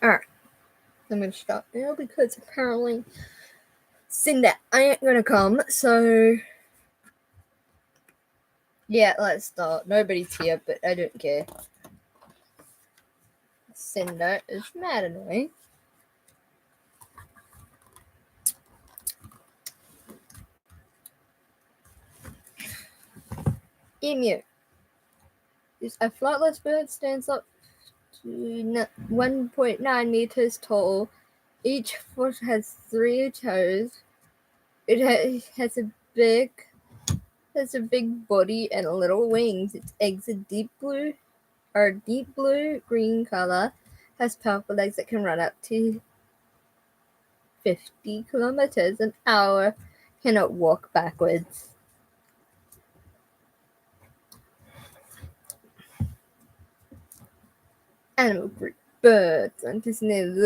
Alright, I'm gonna start now because apparently Cinder ain't gonna come, so yeah, let's start. Nobody's here, but I don't care. Cinder is mad annoying. Emu. A flightless bird stands up to 1.9 meters tall. Each foot has 3 toes. It has a big body and little wings. Its eggs are deep blue green color. Has powerful legs that can run up to 50 kilometers an hour. Cannot walk backwards. Animal group birds. And his name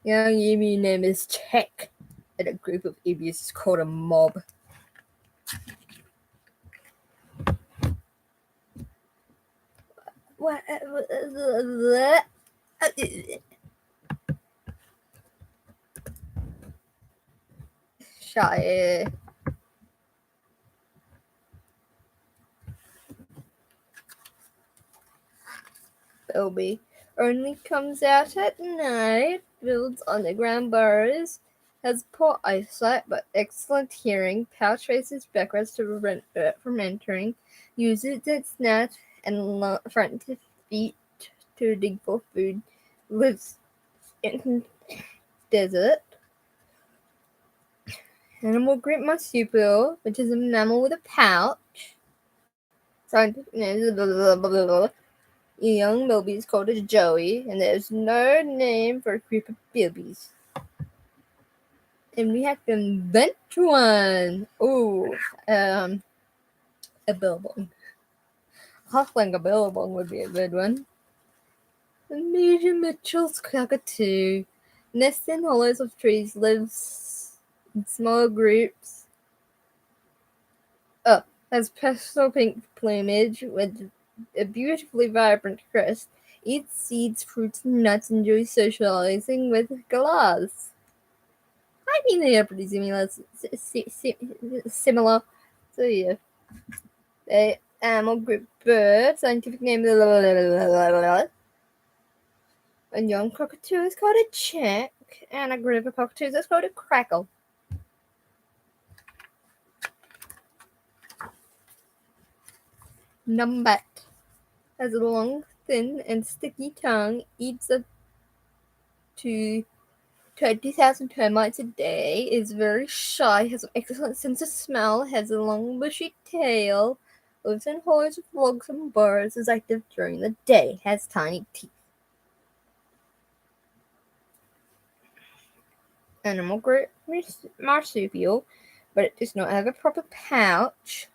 young emu name is Check. And a group of emus is called a mob. What? Shy. Bilby only comes out at night, builds underground burrows, has poor eyesight but excellent hearing, pouch races backwards to prevent dirt from entering, uses its net and front feet to dig for food, lives in desert. Animal group marsupial, which is a mammal with a pouch. Scientific name is blah, blah, blah, blah, blah. A young bilby is called a joey, and there is no name for a group of bilbies. And we have to invent one. Ooh, a billabong. I think a billabong would be a good one. The Major Mitchell's cockatoo nests in hollows of trees, lives in small groups. Has pastel pink plumage with a beautifully vibrant crest. Eats seeds, fruits, and nuts. Enjoys socializing with glass. I mean, they are pretty similar. So yeah, the animal group bird, scientific name. A young cockatoo is called a chick, and a group of cockatoos is called a crackle. Numbat has a long, thin, and sticky tongue. Eats up to 20,000 termites a day. Is very shy. Has an excellent sense of smell. Has a long, bushy tail. Lives in holes of logs and burrows. Is active during the day. Has tiny teeth. Animal group marsupial, but it does not have a proper pouch.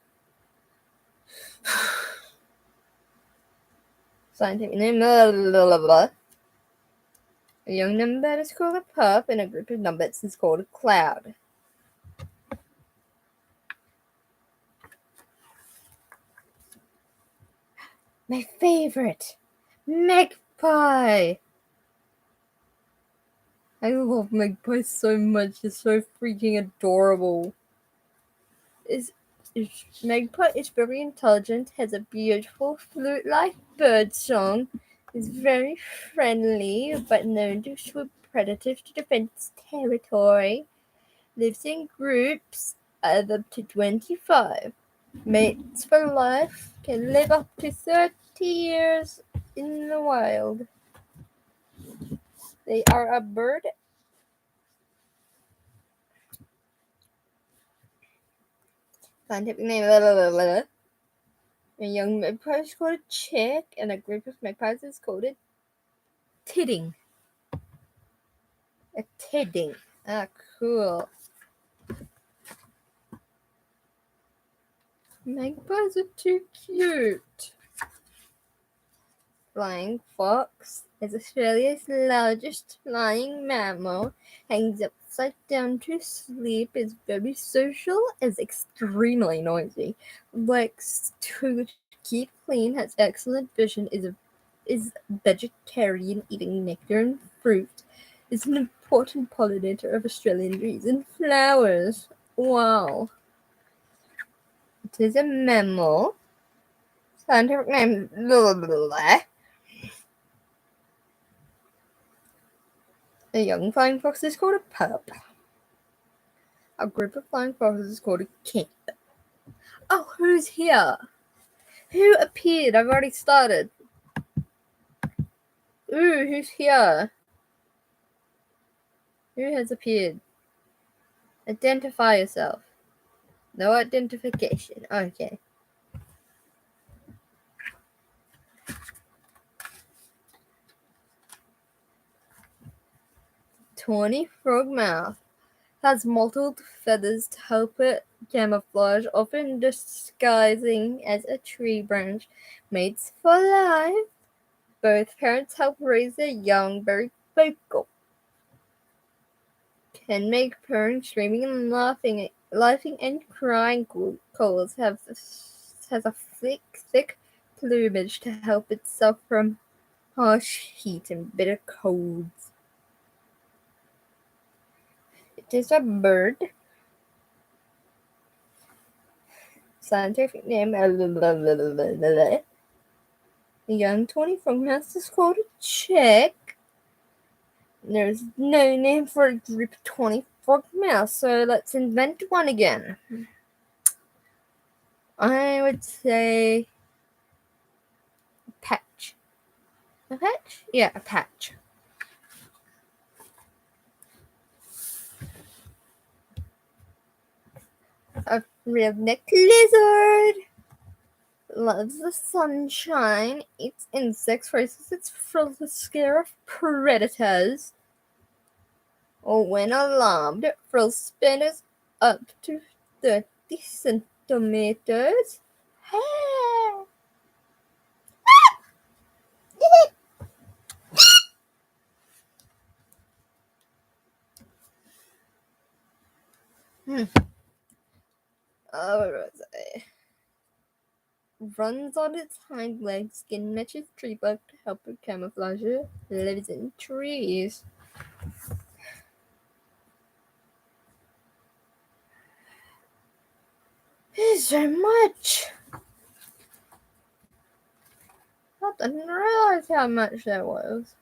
Scientific name. Blah, blah, blah. A young numbat is called a pup, and a group of numbats is called a cloud. My favorite, magpie. I love magpies so much. It's so freaking adorable. Magpie is very intelligent, has a beautiful flute-like bird song, is very friendly but known to swoop predators to defend its territory, lives in groups of up to 25, mates for life, can live up to 30 years in the wild. They are a bird. Scientific name. A young magpie is called a chick, and a group of magpies is called a tidding. A tidding. Ah, cool. Magpies are too cute. Flying fox is Australia's largest flying mammal. Hangs upside down to sleep. Is very social. Is extremely noisy. Likes to keep clean. Has excellent vision. Is is vegetarian, eating nectar and fruit. Is an important pollinator of Australian trees and flowers. Wow. It is a mammal. Scientific name. A young flying fox is called a pup. A group of flying foxes is called a camp. Oh, who's here? Who appeared? I've already started. Ooh, who's here? Who has appeared? Identify yourself. No identification. Okay. 20 frogmouth has mottled feathers to help it camouflage, often disguising as a tree branch. Mates for life. Both parents help raise their young, very vocal. Can make purring, screaming, and laughing and crying calls. Has a thick plumage to help itself from harsh heat and bitter colds. It is a bird. Scientific name. The young 20 frogmouth is called a chick. There's no name for a group of 20 frogmouth, so let's invent one again. I would say a patch. A patch? Yeah, a patch. A redneck lizard loves the sunshine, eats insects, raises its frill to scare off predators. Or when alarmed, it frills spanners up to 30 centimeters. What was I? Runs on its hind legs, skin matches tree bark to help it camouflage it, lives in trees. There's so much! I didn't realize how much there was.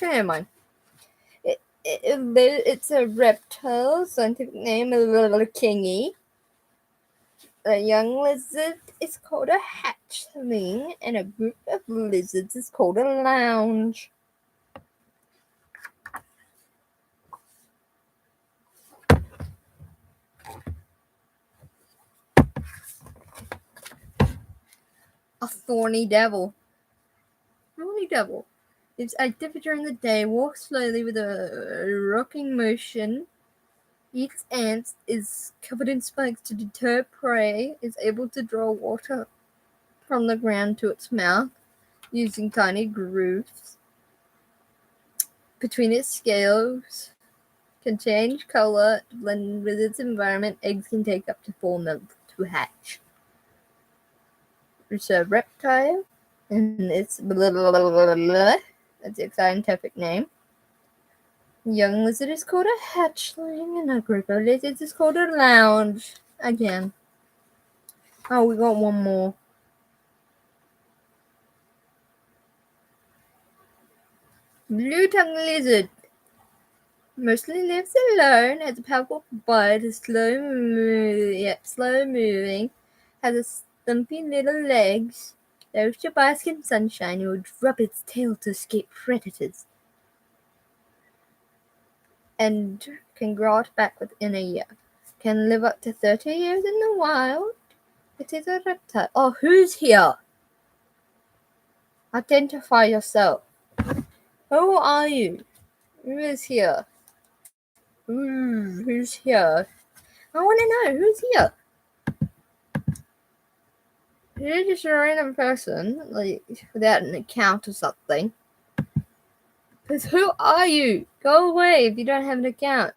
Never mind. It's a reptile, scientific name is kingy. A young lizard is called a hatchling, and a group of lizards is called a lounge. A thorny devil. Thorny devil is active during the day, walks slowly with a rocking motion, eats ants, is covered in spikes to deter prey, is able to draw water from the ground to its mouth using tiny grooves between its scales, can change color to blend with its environment. Eggs can take up to 4 months to hatch. It's a reptile, and it's that's its scientific name. Young lizard is called a hatchling, and a group of lizards is called a lounge. Again. Oh, we got one more. Blue-tongued lizard mostly lives alone, has a powerful bite, is slow moving, has a stumpy little legs. Loves to bask in sunshine and will drop its tail to escape predators. And can grow out back within a year. Can live up to 30 years in the wild. It is a reptile. Oh, who's here? Identify yourself. Who are you? Who is here? Who's here? I want to know who's here. You're just a random person, like without an account or something. Because who are you? Go away if you don't have an account.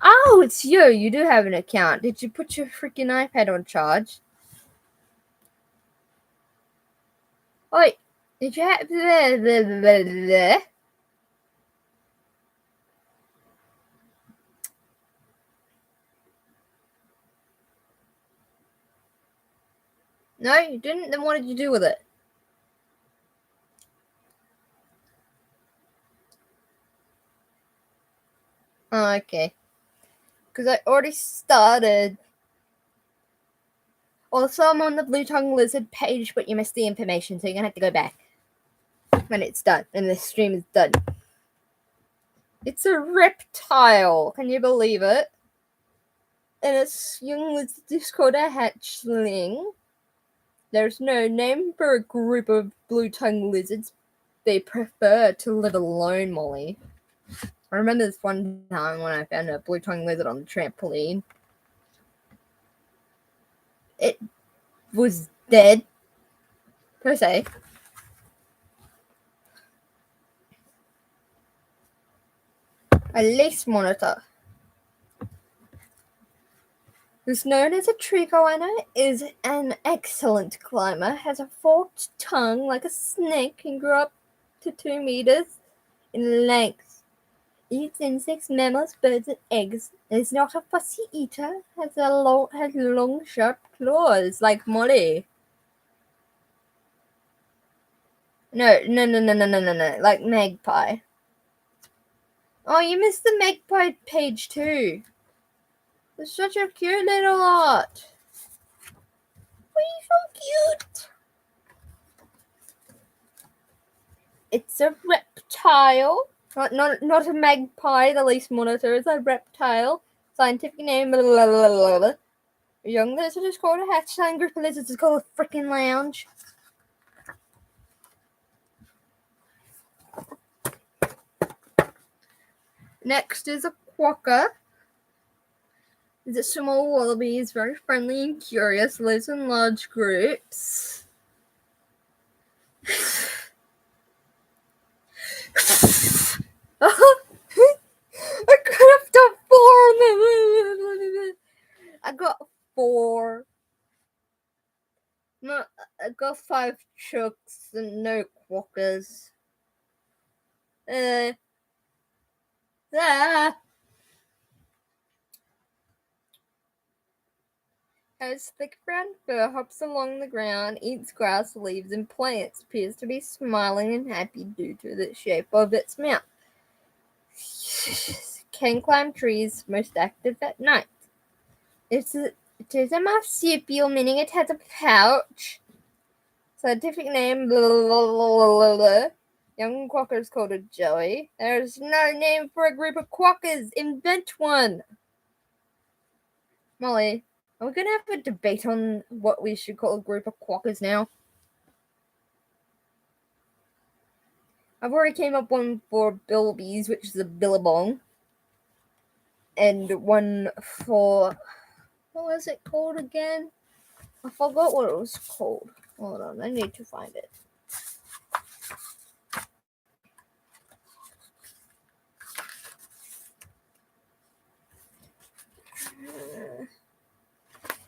Oh, it's you. You do have an account. Did you put your freaking iPad on charge? Wait, did you have... No, you didn't? Then what did you do with it? Oh, okay. Because I already started. Also, I'm on the Blue Tongue Lizard page, but you missed the information, so you're gonna have to go back when it's done, and the stream is done. It's a reptile. Can you believe it? And it's young lizard called a hatchling. There's no name for a group of blue tongue lizards. They prefer to live alone, Molly. I remember this one time when I found a blue tongue lizard on the trampoline. It was dead, per se. A lace monitor, who's known as a tree climber, is an excellent climber, has a forked tongue like a snake, can grow up to 2 meters in length. Eats insects, mammals, birds, and eggs. Is not a fussy eater. Has long, sharp claws like Molly. No. Like magpie. Oh, you missed the magpie page too. It's such a cute little art. Oh, he's so cute. It's a reptile. Not a magpie. The least monitor is a reptile. Scientific name. Blah, blah, blah, blah, blah. A young lizard is called a hatchling. Group of lizards is called a freaking lounge. Next is a quokka. Is a small wallaby. Is very friendly and curious. Lives in large groups. I could have done 4. I got 4. No, I got 5 chooks and no quokkas. Has thick brown fur, hops along the ground, eats grass, leaves, and plants. Appears to be smiling and happy due to the shape of its mouth. Can climb trees, most active at night. It is a marsupial, meaning it has a pouch. Scientific name, blah, blah, blah, blah. Young quokka is called a joey. There's no name for a group of quokkas. Invent one. Molly, are we going to have a debate on what we should call a group of quokkas now? I've already came up one for bilbies, which is a billabong. And one for... what was it called again? I forgot what it was called. Hold on, I need to find it.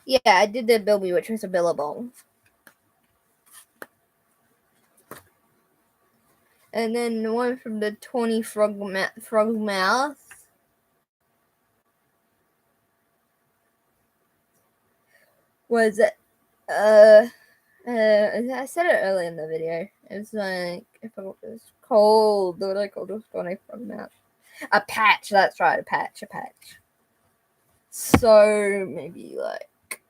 Yeah, I did the bilby, which was a billabong. And then the one from the 20 frog mouth. Was I said it earlier in the video. It was like, I forgot what it was called. What I called it? 20 frog mouth. A patch, that's right, a patch. So maybe like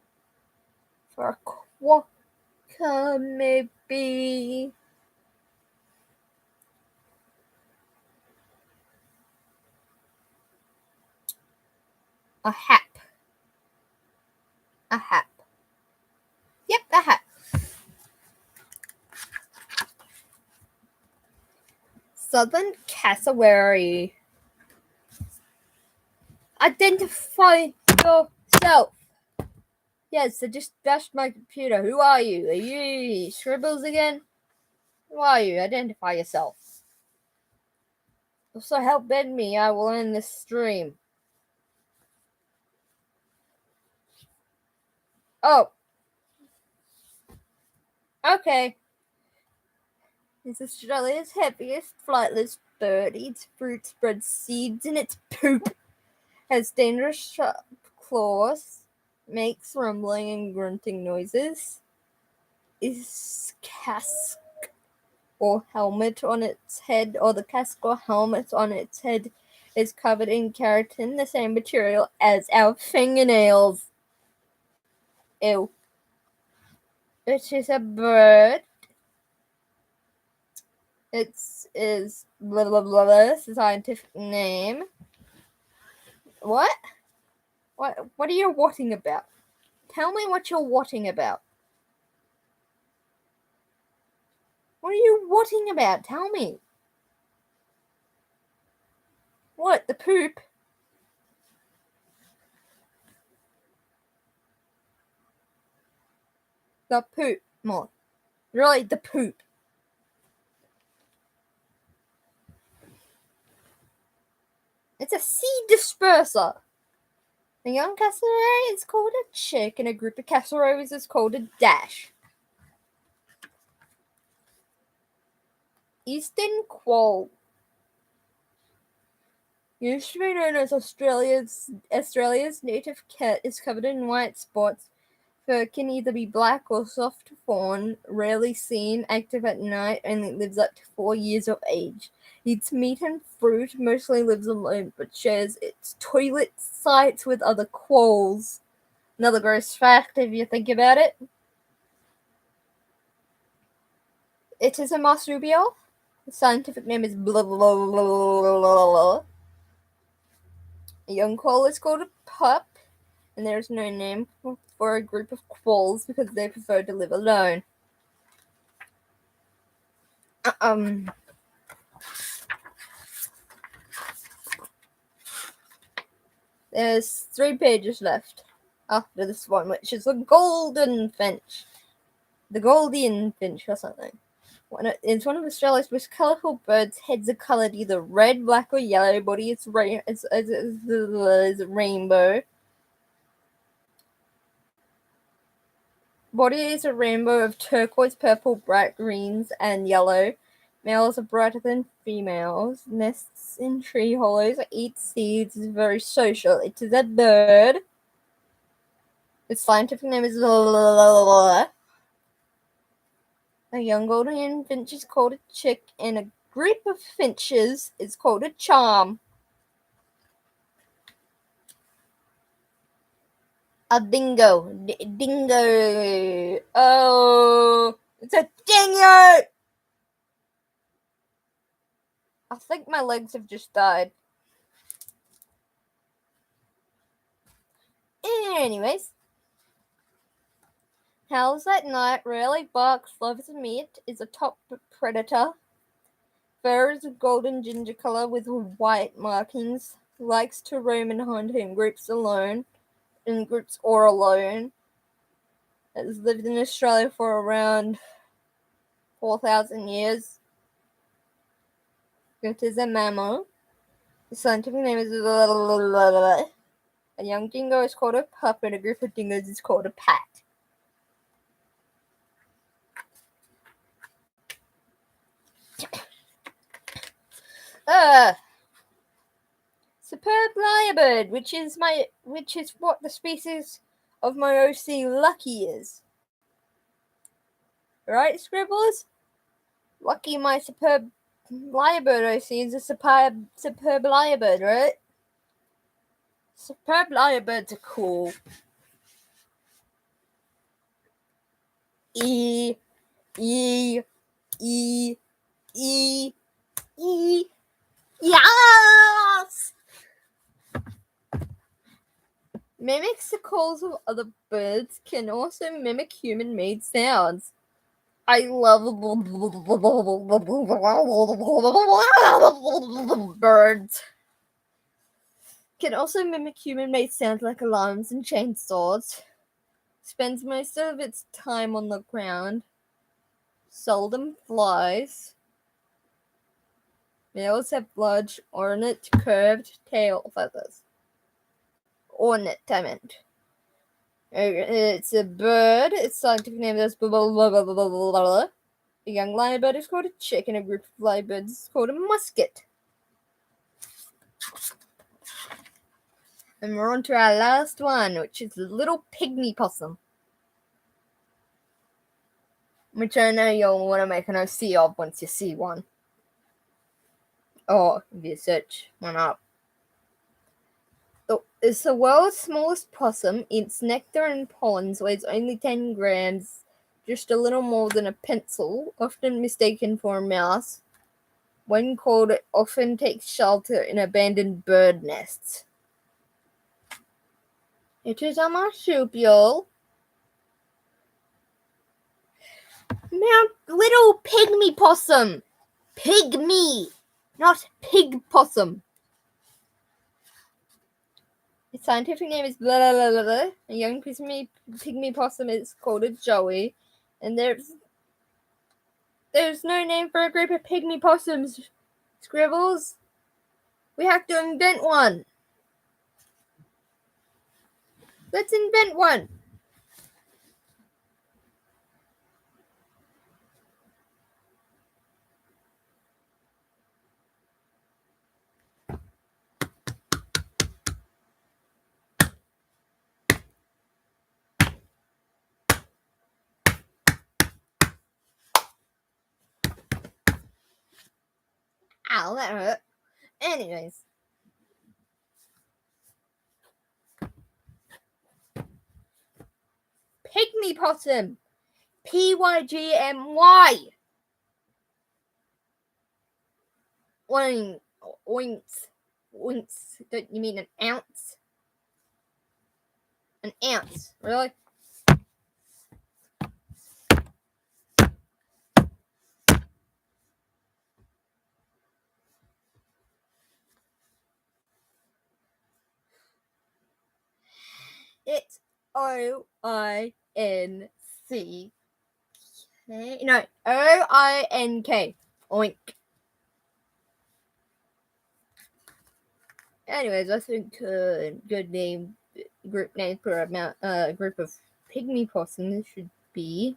for a quokka, maybe a hap. Yep, a hap. Southern cassowary. Identify yourself. Yes, I just bashed my computer. Who are you? Are you Scribbles again? Who are you? Identify yourself. Also, help bend me. I will end this stream. Oh. Okay. It's Australia's heaviest flightless bird. Eats fruit, spreads seeds in its poop. Has dangerous sharp claws. Makes rumbling and grunting noises. Is casque or helmet on its head, or the casque or helmet on its head is covered in keratin, the same material as our fingernails. Ew. It is a bird. It is blah blah blah blah. Scientific name. What? What are you whatting about? Tell me what you're whatting about. What are you whatting about? Tell me. What? The poop? The poop, more. Really, the poop. It's a seed disperser. A young cassowary is called a chick, and a group of cassowaries is called a dash. Eastern quoll. Used to be known as Australia's native cat, is covered in white spots. Fur can either be black or soft fawn, rarely seen, active at night, only lives up to 4 years of age. Eats meat and fruit, mostly lives alone, but shares its toilet sites with other quolls. Another gross fact, if you think about it. It is a marsupial. The scientific name is blah blah blah blah blah blah. A young quoll is called a pup, and there is no name for a group of quolls because they prefer to live alone. There's 3 pages left after this one, which is a golden finch. The Goldian finch or something. It's one of Australia's most colourful birds. Heads are coloured either red, black, or yellow. Body is rainbow. Body is a rainbow of turquoise, purple, bright greens, and yellow. Males are brighter than females. Nests in tree hollows. Eats seeds. Is very social. It is a bird. Its scientific name is a young golden finch is called a chick, and a group of finches is called a charm. A dingo. Dingo. Oh, it's a dingo! I think my legs have just died. Anyways. Howls at night, rarely barks, loves meat, is a top predator. Fur is a golden ginger color with white markings. Likes to roam and hunt in groups or alone. Has lived in Australia for around 4,000 years. It is a mammal. The scientific name is a young dingo is called a pup, and a group of dingoes is called a pat. Superb lyrebird, which is what the species of my AUSSIE Lucky is. Right, Scribblers? Lucky, my superb lyrebird AUSSIE is a superb lyrebird, right? Superb lyrebirds are cool. E. Yes! Mimics the calls of other birds, can also mimic human-made sounds. I love birds. Can also mimic human-made sounds like alarms and chainsaws. Spends most of its time on the ground. Seldom flies. Males have large, ornate, curved tail feathers. Ornate, I meant. It's a bird. Its scientific name is blah, blah, blah, blah, blah, blah, blah, blah. A young lyrebird is called a chick, and a group of lyrebirds is called a musket. And we're on to our last one, which is the little pygmy possum. Which I know you'll want to make an OC of once you see one. Or if you search one up. It's the world's smallest possum. Its nectar and pollen weighs only 10 grams, just a little more than a pencil, often mistaken for a mouse. When called, it often takes shelter in abandoned bird nests. It is a marsupial. Now, little pygmy possum. Pygmy, not pig possum. Its scientific name is blah blah blah blah blah. A young pygmy possum is called a joey, and there's no name for a group of pygmy possums. Scribbles, we have to invent one. Let's invent one. Ow, that hurt. Anyways. Pygmy possum. Pygmy. Oinks. Oinks. Don't you mean an ounce? An ounce. Really? It's O-I-N-C. No, O-I-N-K. Oink. Anyways, I think good group name for a group of pygmy possums should be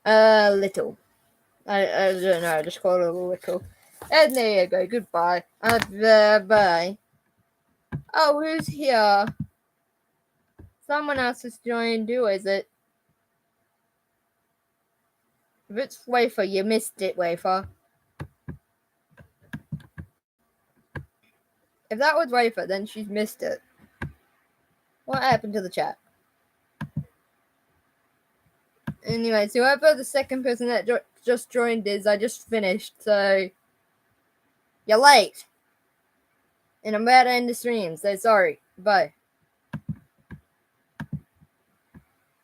little. I don't know, just call it a little. And there you go, goodbye. Bye. Oh, who's here? Someone else has joined. Who is it? If it's Wafer, you missed it, Wafer. If that was Wafer, then she's missed it. What happened to the chat? Anyways, whoever the second person that just joined is, I just finished, so you're late. And I'm about to end the stream, so sorry. Bye.